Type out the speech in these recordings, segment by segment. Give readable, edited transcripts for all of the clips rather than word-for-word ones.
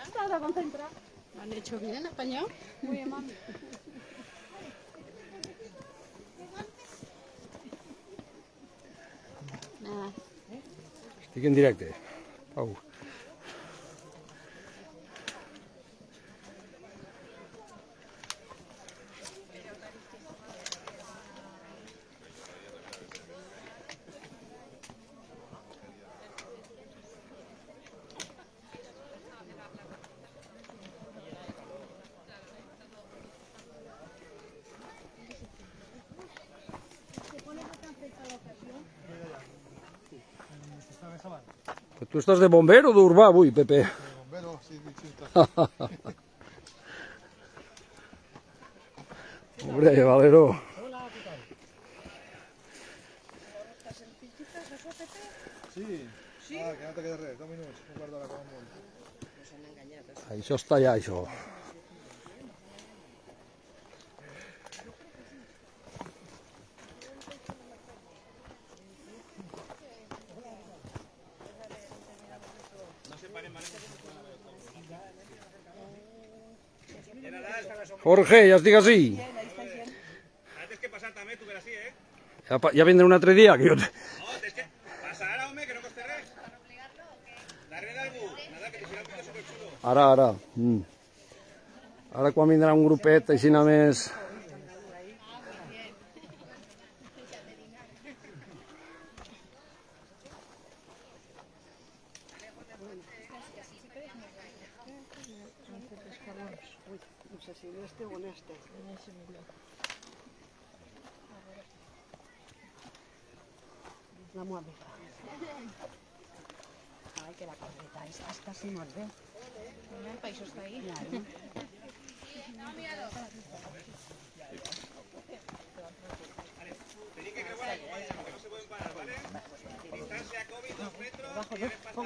Estaba concentrado. ¿Lo han hecho bien, apañado? Muy bien, mami. Nada. Estic en directe. Pau. ¿Tú estás de bombero o de urbà avui, Pepe? De bombero, sí, sí. Hombre, Valero. Sí. Ah, que no te queda res, 2 minuts, un quart d'hora com a molt. Això està allà, això. Jorge, ja estic així. Tienes que pasar también, tú verás así, ¿eh? Ja vindré un altre dia, que jo... No, tienes que pasar ahora, hombre, que no coste res. Darrere algú, nada, que te serà un poco superchulo. Ara. Ara quan vindrà un grupet, així només... No sé si en este o en este. La muamita. Ay, que la carreta esta sí nos ve. El país está ahí. Claro. Tenéis que creuar aquí, que no se pueden parar, ¿vale? Distancia COVID 2 metros, y quieres pasar,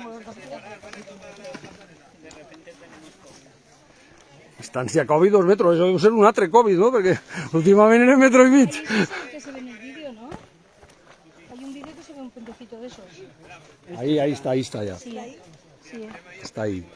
de repente tenemos COVID. Distància Covid 2 metres, això deu ser un altre Covid, no? Perquè últimament era metro i mig. Que se ve en el vídeo, ¿no? Hay un vídeo que se ve un puentecito de esos. Ahí está ya. Sí, sí. Está ahí.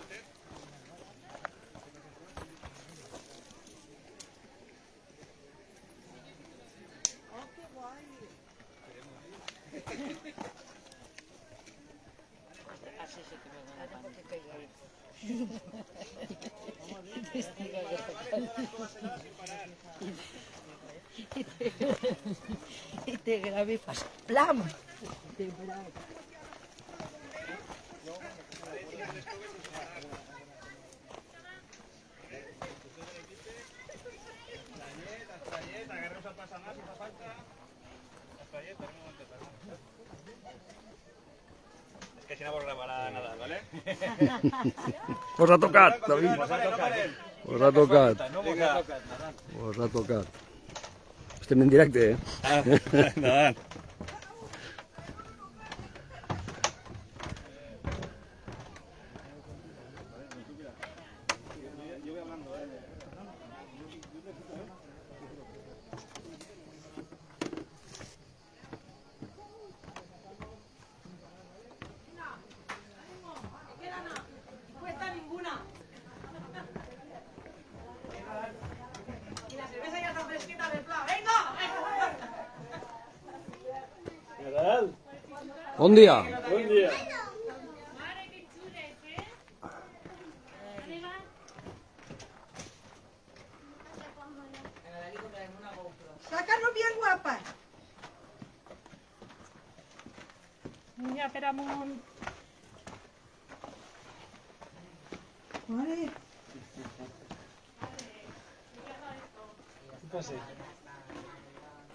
Y te grabé y fas ¡plam! Agarremos al pasamás si fa falta. Hasta ayer tenemos que empezar. Es que si no grabará nada, ¿vale? Us ha tocat, David. No paren. Us ha tocat. Vinga. Us ha tocat. Estem en directe, eh? Endavant. Bon dia. Bon dia. Sácanos bien guapa. Mira, esperamos. Vale.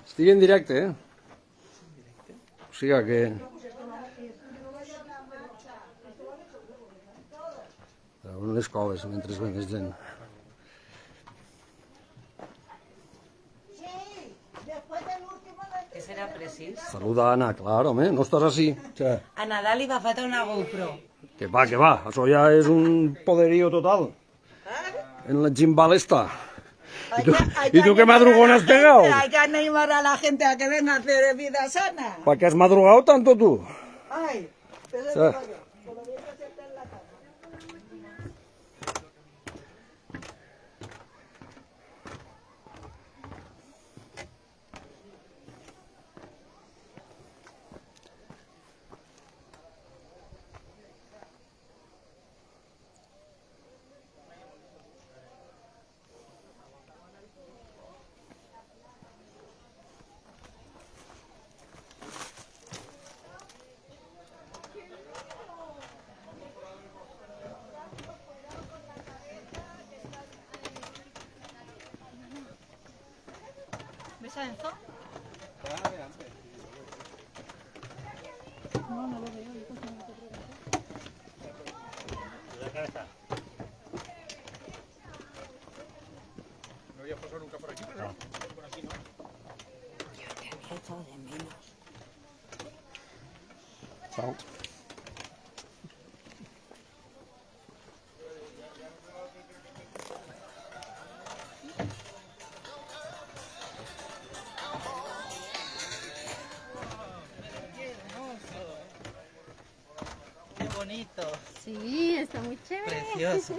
Estic en directe, eh? O sigui que... Obren les coves mentre ve més gent. Ese era precís. Saluda, Ana, claro, home, no estàs així. A Nadal li va faltar una GoPro. Que va, això ja és un poderío total. En la gimbal esta. ¿Y tú qué madrugón has pegado? Hay que animar a la gente a que venga a hacer vida sana. ¿Para qué has madrugado tanto tú? Ay, pero Sí. esa Enzo? No, no lo veo. Yo creo que no te La cabeza. No había pasado nunca por aquí, pero... Por aquí no. Chao. Qué bonito, Sí, está muy chévere. precioso.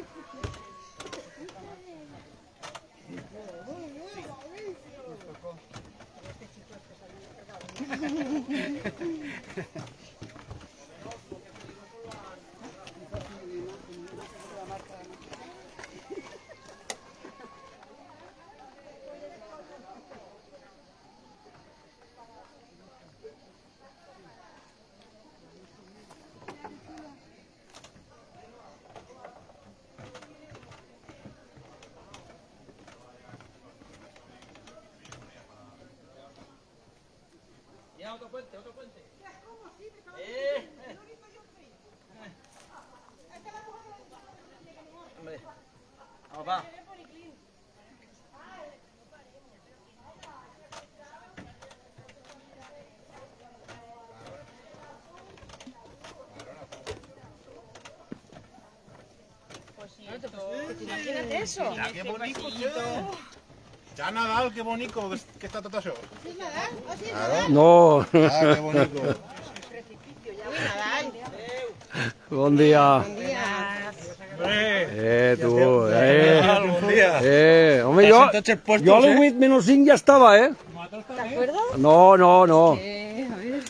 Ya, otro puente, otro puente. Hombre, vamos, va. Imagínate eso. Ya, qué bonito, ya Nadal, qué bonito que está todo eso. Claro. No. Ah, qué bonito. Buen día. Tú. Buen día. Hombre, yo a los 8 menos 5 ya estaba, ¿eh? ¿Te acuerdas? No, no, no. A ver.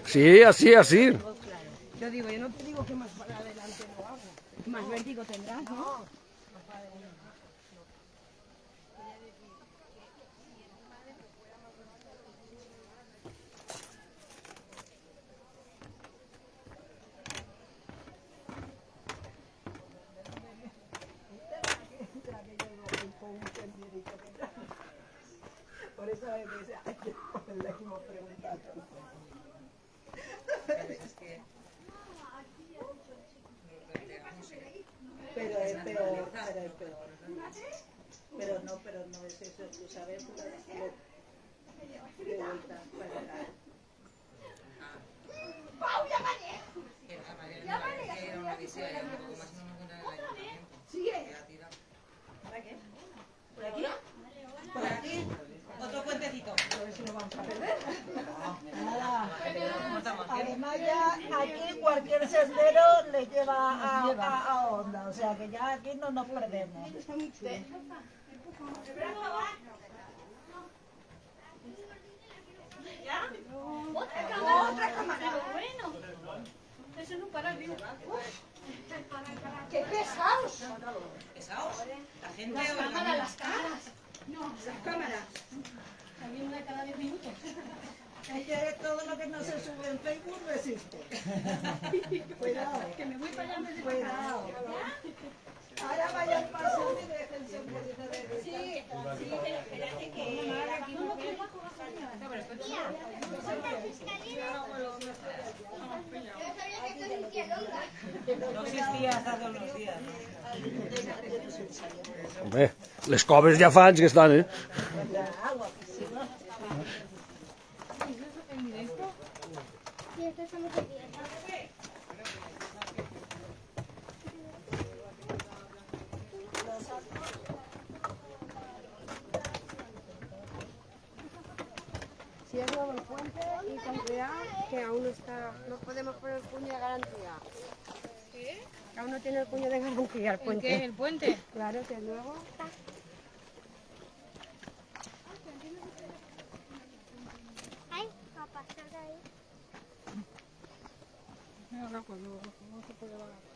Sí, así, así. Yo digo, yo no te digo que más para adelante lo hago. Más vértigo tendrás, ¿no? Por eso me dice, ay, le hemos preguntado. Pero es peor, pero es peor. Pero no es eso, tú sabes, de vuelta para acá. Por aquí, otro puentecito. A ver si lo vamos a perder. Nada. Además ya aquí cualquier sendero le lleva a Onda, o sea que ya aquí no nos perdemos. Otra cámara. Bueno. Eso no para bien. ¡Qué pesados! ¿Pesados? La gente Las cámaras, las cámaras. No, las cámaras. También una cada 10 minutos. Es que todo lo que no se sube en Facebook no existe. Cuidado. Que me voy para allá en vez de Cuidado. Ahora vayan pasando y déjense un poquito de Sí, sí, pero espérate que aquí no lo quiero bajo no existía hasta hace unos días. Hombre, les coves ja fa anys que estan, eh? Sí, esto está muy bien. Cierro el puente y con cuidado que aún no está, no podemos poner el puño de garantía. ¿Qué? Que aún no tiene el puño de garantía el ¿El puente. qué? ¿El puente? Claro que luego. Ay, a pasar de ahí. No, pues no se puede bajar.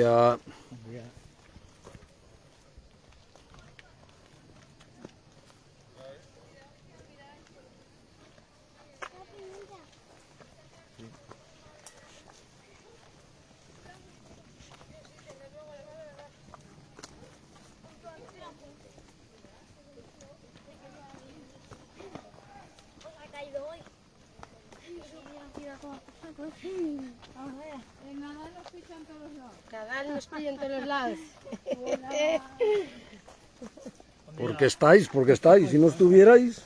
dia. Ha caído hoy. Mira cómo Cagar nos pilla en todos los lados. Porque estáis. Si no estuvierais...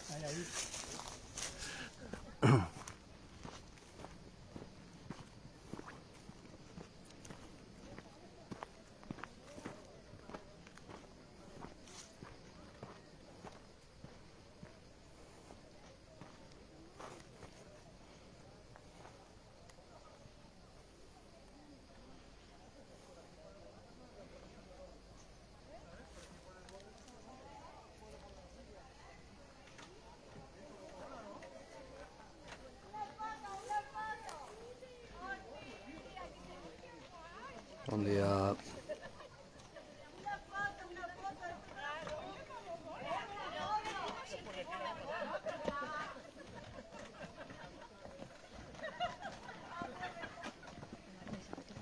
Buen día.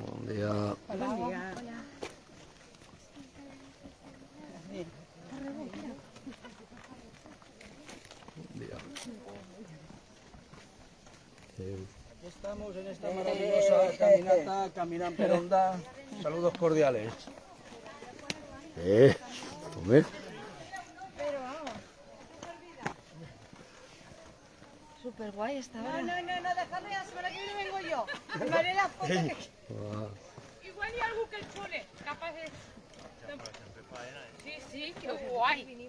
Buen día. Buen día. Aquí estamos en esta maravillosa caminata, Caminant per Onda. Saludos cordiales. Hombre. Súper guay esta hora. No, déjame, la semana que viene vengo yo. Me haré la foto. Igual y algo que el chole, capaz de... Sí, sí, qué guay.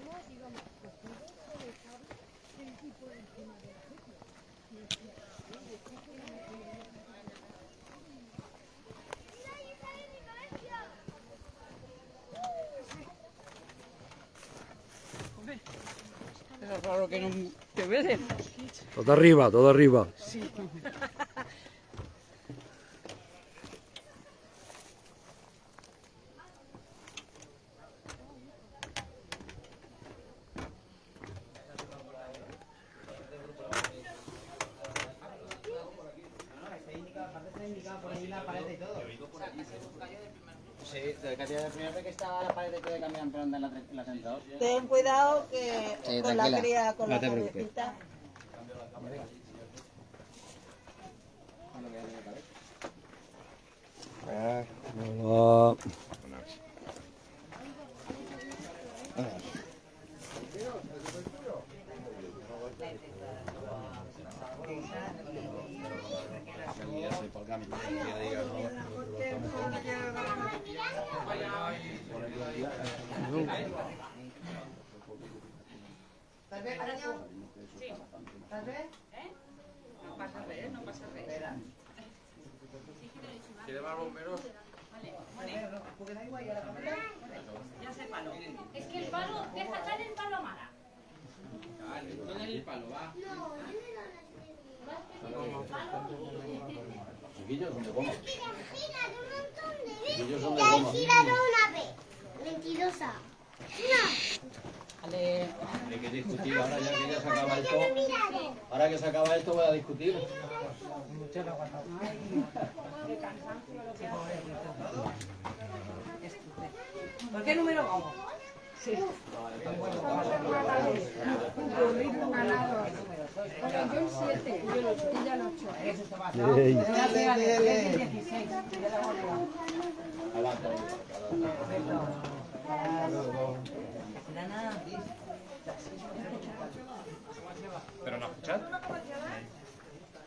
Es raro que no te besen. Todo arriba, todo arriba. Sí, de primera que estaba la pared de Caminant per Onda en la central. Ten cuidado que Sí, con la tranquila. cría, con No la te preocupes. cabecita. Hola. Es que el palo, deja caer el palo mala. ¿Dónde es el palo? Va. Mira, un montón de veces. Ya he girado una vez. Mentirosa. Hay que discutir ahora ya que ya se acaba esto. Ahora que se acaba esto voy a discutir. ¿Por qué número vamos? Yo el 7, yo el 8, ella el 8. Ey. Pero no escuchad.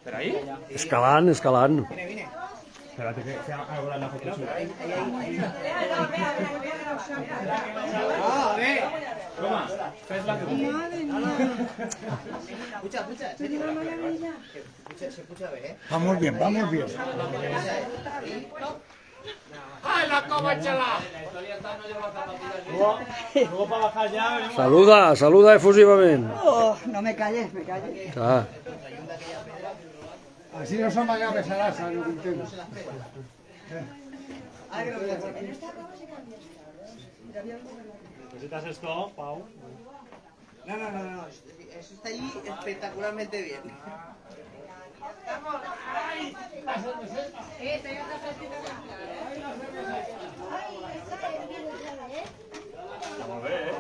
¿Pero ahí? Escalant, escalant. Espérate que ahora la foto. Ah, a ver. Toma, ¿sabes la que Madre mía. Escucha, Pero una maravilla. se escucha a ver, ¿eh? Vamos bien, vamos bien. ¡Ay, la cobachala! Luego para bajar ya. Saluda, saluda efusivamente. Oh, no me calles, me calles. Ah. Así no son más pesarás, ¿sabes lo que entiendo? ¿Necesitas esto, Pau? No. Eso está allí espectacularmente bien. Vamos a ver,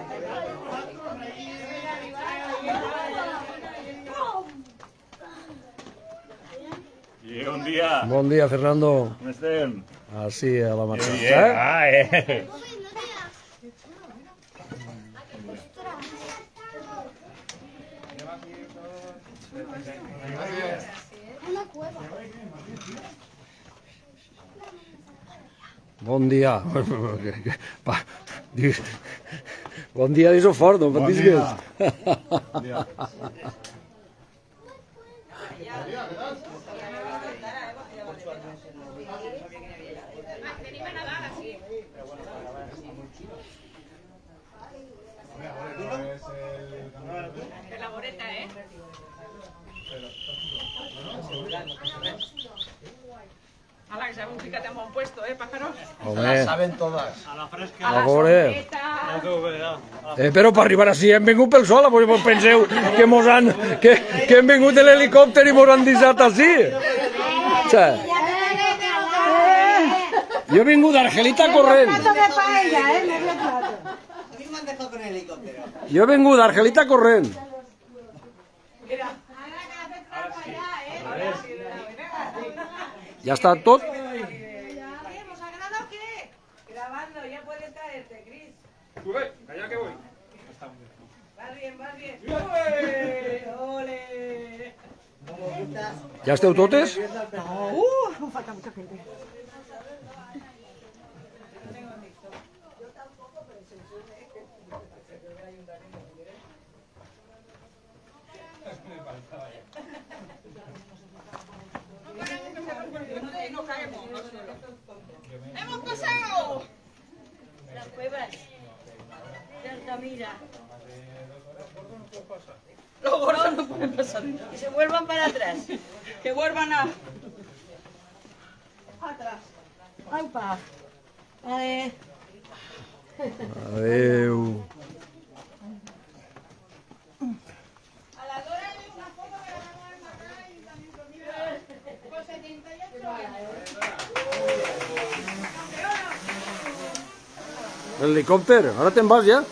I bon dia. Bon dia, Fernando. Com estem? Así a la matanza. Bien. Una cueva. Bon dia. Bon dia, dis-ho fort, no patisques. Venime a nadar así. Que la boreta, ¿eh? Ala, que se han ficat en bon puesto, pájaros? Home, Saben todas. A la fresca. a veure. Ja que ho veurà. Però per arribar així hem vingut pel sol, vos penseu que mos han... que hem vingut en l'helicòpter i mos han deixat així. Jo he vingut d'Argelita corrent. Plato de paella, medio plato. A mí me han dejado con el helicóptero. Jo he vingut d'Argelita corrent. Ja està tot? ¿Os agrada o qué? Grabando, ya puedes caerte, Cris. Calla que voy. Vas bien, vas bien. ¡Ué! ¡Ole! Ja esteu totes? Falta mucha gente. ¡Hemos pasado! Las cuevas de Altamira. Los gordos no pueden pasar. Y se vuelvan para atrás. Que vuelvan a... Atrás. Aupa. Vale. Adeu. A la Dora le una foto que la vamos a matar y también conmigo. Con 78 años. L'helicòpter, ara te'n vas ja?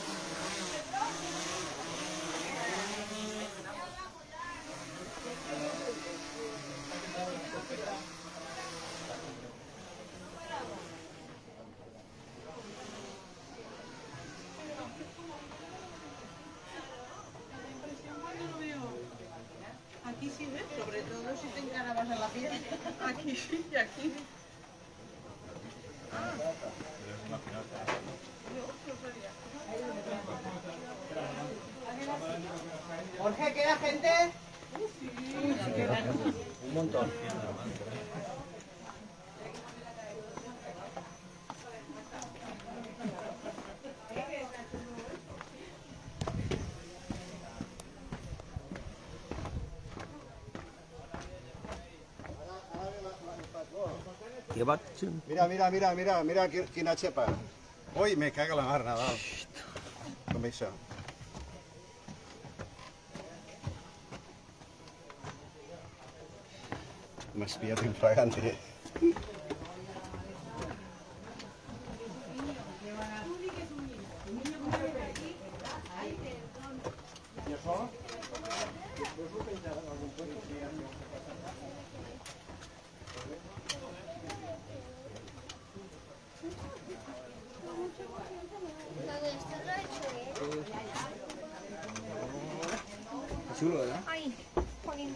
Aquí sí, ¿ves? Sobre todo si te encarabas a la piel. Aquí sí y aquí. Jorge, ¿queda gente? Un montón. Què vaig? Mira quina xepa. Ui, me caga la mar, Nadal. Com això. M'has pillat infragante. Chulo, ¿eh? Ay, jolín.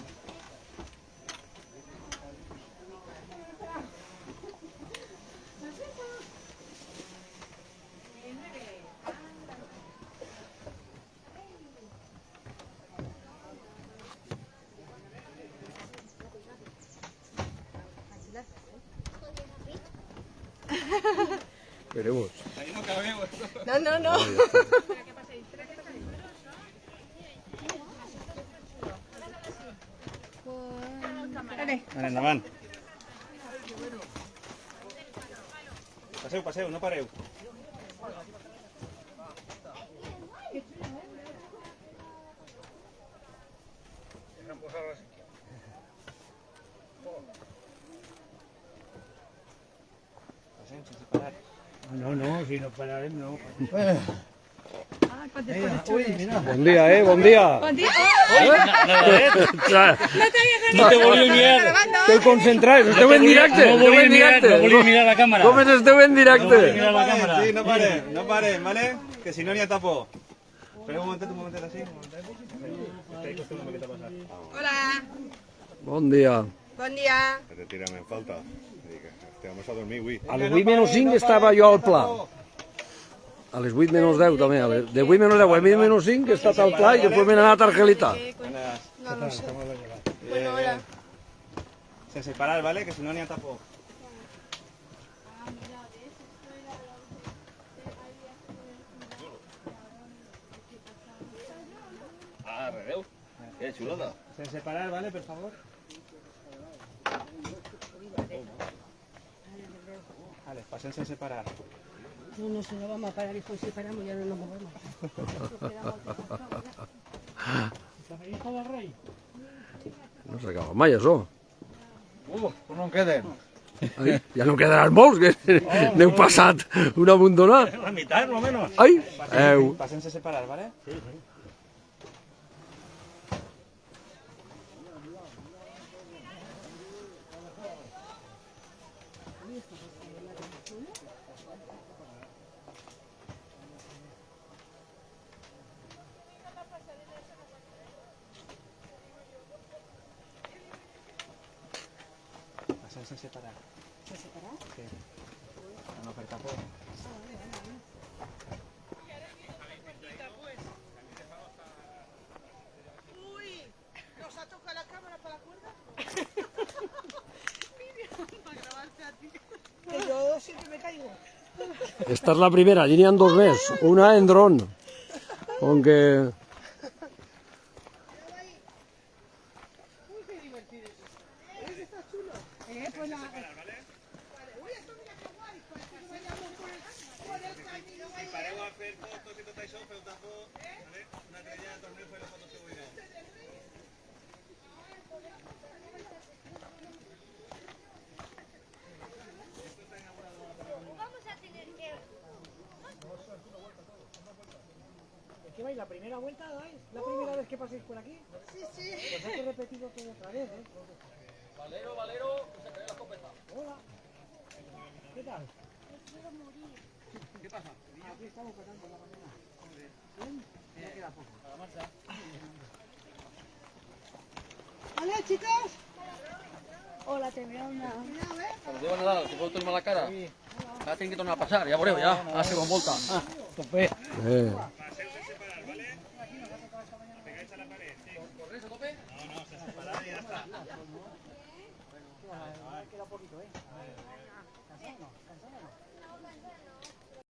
Veremos. Ahí no cabemos. No. Vale, endavant. Passeu, no pareu. Passem sense parar. No, si no pararem, no. Buen día, buen día. Bon dia. No te volia mirar. Esteu concentrats, esteu en directe. No volia mirar la càmera. Com esteu en directe? la càmera. Sí, no parem, ¿vale? Que si no n'hi ha tapó. Espera un momentet así. Estaré acostumbrado a què t'ha passat. Hola, Bon dia. bon dia. Retírame en falta. Vamos a dormir, güey. A les 8 menys 5 estava jo al pla. A les 8 menys 10 també. De 8 menys 10 a 8 menys 5 he estat al pla i després m'he anat a Argelita. No lo sé. Bueno, hola. Sense parar, ¿vale? Que si no n'hi ha tapó. Ah, redeu. Que xulada. Sense parar, ¿vale? Per favor. Vale, pasen sense parar. No, si no vamos a parar, hijo, si paramos ya no nos movemos. No s'acaba mai, això. Pues no en queden. Ai, ja no quedaran molts, que n'heu passat un abandonat. La mitad, lo menos. Ai, Pasen sense parar, ¿vale? Pasen sense parar. ¿Sense parar? Sí. No fer tapó. ¿Nos ha tocado la cámara para la cuerda? Para grabarte a ti. Que yo siempre me caigo. esta és la primera, allí n'hi ha dos més. Una en dron. Com que... Si pareu a fer fotos i tot això, feu tapó, ¿vale? Una altra dia torneu a fer les fotos que vulgueu. Vamos a tener que... ¿Qué vais? ¿La primera vuelta dais? ¿La primera vez que paséis por aquí? Sí, sí. Pues hay que repetirlo todo otra vez, ¿eh? Valero, se trae la escopeta. Hola. ¿Qué tal? Quiero morir. ¿Qué pasa? Aquí estamos pasando la mañana. ¿Bien? Ya queda poco. Hola, chicos. Hola, te veo una... Cuando digo Nadal, si puedo tornar la cara, la tienen que tornar a pasar, ya por ya, hace con volta. Eh.